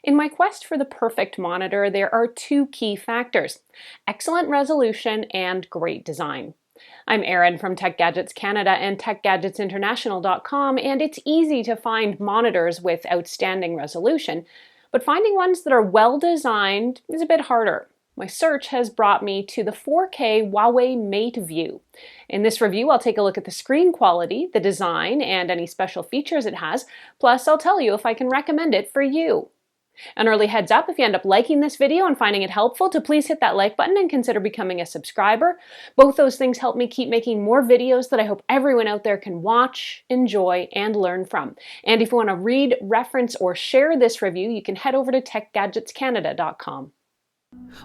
In my quest for the perfect monitor, there are two key factors: excellent resolution and great design. I'm Erin from Tech Gadgets Canada and TechGadgetsInternational.com, and it's easy to find monitors with outstanding resolution, but finding ones that are well designed is a bit harder. My search has brought me to the 4K Huawei MateView. In this review, I'll take a look at the screen quality, the design, and any special features it has, plus I'll tell you if I can recommend it for you. An early heads up, if you end up liking this video and finding it helpful, to please hit that like button and consider becoming a subscriber. Both those things help me keep making more videos that I hope everyone out there can watch, enjoy, and learn from. And if you want to read, reference, or share this review, you can head over to techgadgetscanada.com.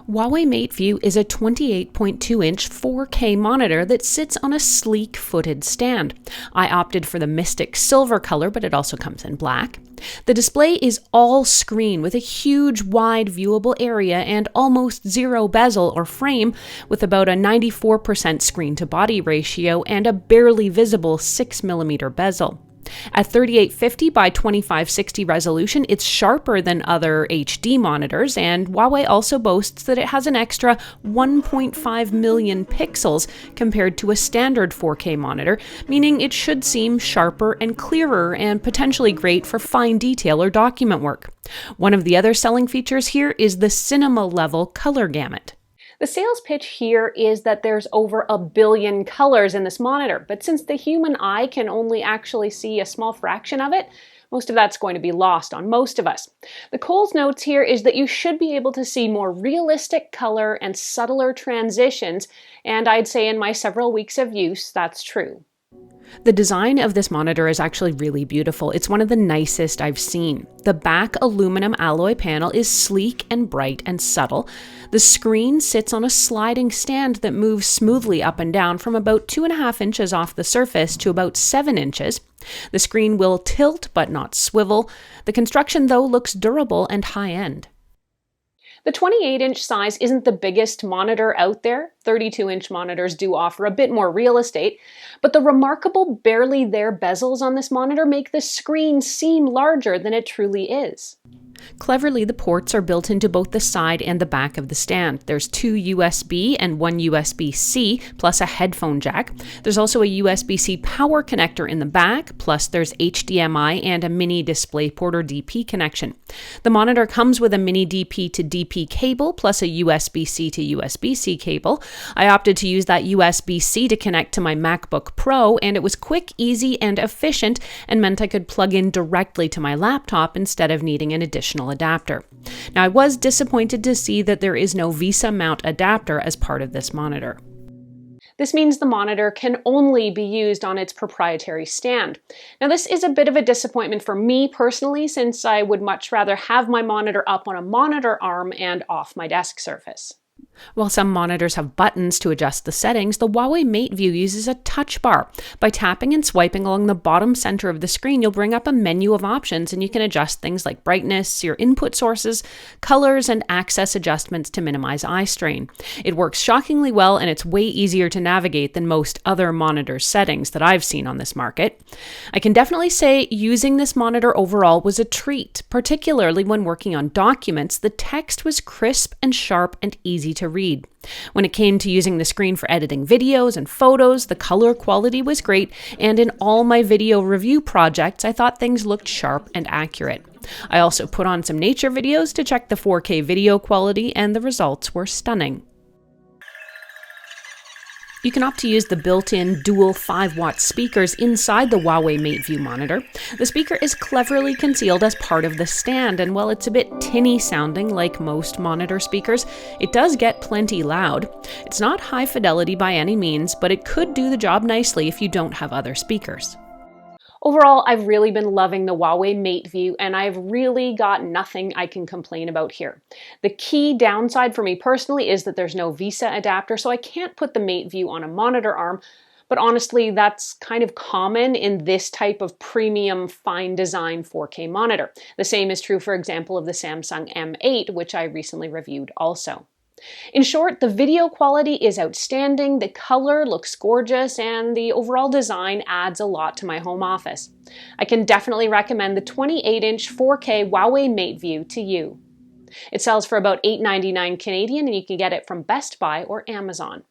Huawei MateView is a 28.2-inch 4K monitor that sits on a sleek footed stand. I opted for the Mystic silver color, but it also comes in black. The display is all screen with a huge wide viewable area and almost zero bezel or frame, with about a 94% screen to body ratio and a barely visible 6mm bezel. At 3850 by 2560 resolution, it's sharper than other HD monitors, and Huawei also boasts that it has an extra 1.5 million pixels compared to a standard 4K monitor, meaning it should seem sharper and clearer and potentially great for fine detail or document work. One of the other selling features here is the cinema-level color gamut. The sales pitch here is that there's over 1 billion colors in this monitor, but since the human eye can only actually see a small fraction of it, most of that's going to be lost on most of us. The Coles notes here is that you should be able to see more realistic color and subtler transitions, and I'd say in my several weeks of use, that's true. The design of this monitor is actually really beautiful. It's one of the nicest I've seen. The back aluminum alloy panel is sleek and bright and subtle. The screen sits on a sliding stand that moves smoothly up and down from about 2.5 inches off the surface to about 7 inches. The screen will tilt but not swivel. The construction, though, looks durable and high-end. The 28-inch size isn't the biggest monitor out there. 32-inch monitors do offer a bit more real estate, but the remarkable barely there bezels on this monitor make the screen seem larger than it truly is. Cleverly, the ports are built into both the side and the back of the stand. There's 2 USB and 1 USB-C, plus a headphone jack. There's also a USB-C power connector in the back, plus there's HDMI and a mini DisplayPort or DP connection. The monitor comes with a mini DP to DP cable, plus a USB-C to USB-C cable. I opted to use that USB-C to connect to my MacBook Pro, and it was quick, easy, and efficient, and meant I could plug in directly to my laptop instead of needing an additional adapter. Now, I was disappointed to see that there is no VESA mount adapter as part of this monitor. This means the monitor can only be used on its proprietary stand. Now, this is a bit of a disappointment for me personally, since I would much rather have my monitor up on a monitor arm and off my desk surface. While some monitors have buttons to adjust the settings, the Huawei MateView uses a touch bar. By tapping and swiping along the bottom center of the screen, you'll bring up a menu of options, and you can adjust things like brightness, your input sources, colors, and access adjustments to minimize eye strain. It works shockingly well, and it's way easier to navigate than most other monitor settings that I've seen on this market. I can definitely say using this monitor overall was a treat, particularly when working on documents. The text was crisp and sharp and easy to read. When it came to using the screen for editing videos and photos, the color quality was great, and in all my video review projects, I thought things looked sharp and accurate. I also put on some nature videos to check the 4K video quality, and the results were stunning. You can opt to use the built-in dual 5-watt speakers inside the Huawei MateView monitor. The speaker is cleverly concealed as part of the stand, and while it's a bit tinny sounding like most monitor speakers, it does get plenty loud. It's not high fidelity by any means, but it could do the job nicely if you don't have other speakers. Overall, I've really been loving the Huawei MateView, and I've really got nothing I can complain about here. The key downside for me personally is that there's no VESA adapter, so I can't put the MateView on a monitor arm, but honestly, that's kind of common in this type of premium, fine design 4K monitor. The same is true, for example, of the Samsung M8, which I recently reviewed also. In short, the video quality is outstanding, the color looks gorgeous, and the overall design adds a lot to my home office. I can definitely recommend the 28-inch 4K Huawei MateView to you. It sells for about $8.99 Canadian, and you can get it from Best Buy or Amazon.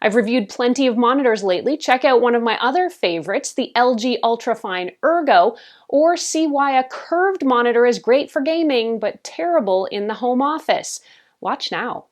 I've reviewed plenty of monitors lately. Check out one of my other favorites, the LG Ultrafine Ergo, or see why a curved monitor is great for gaming but terrible in the home office. Watch now.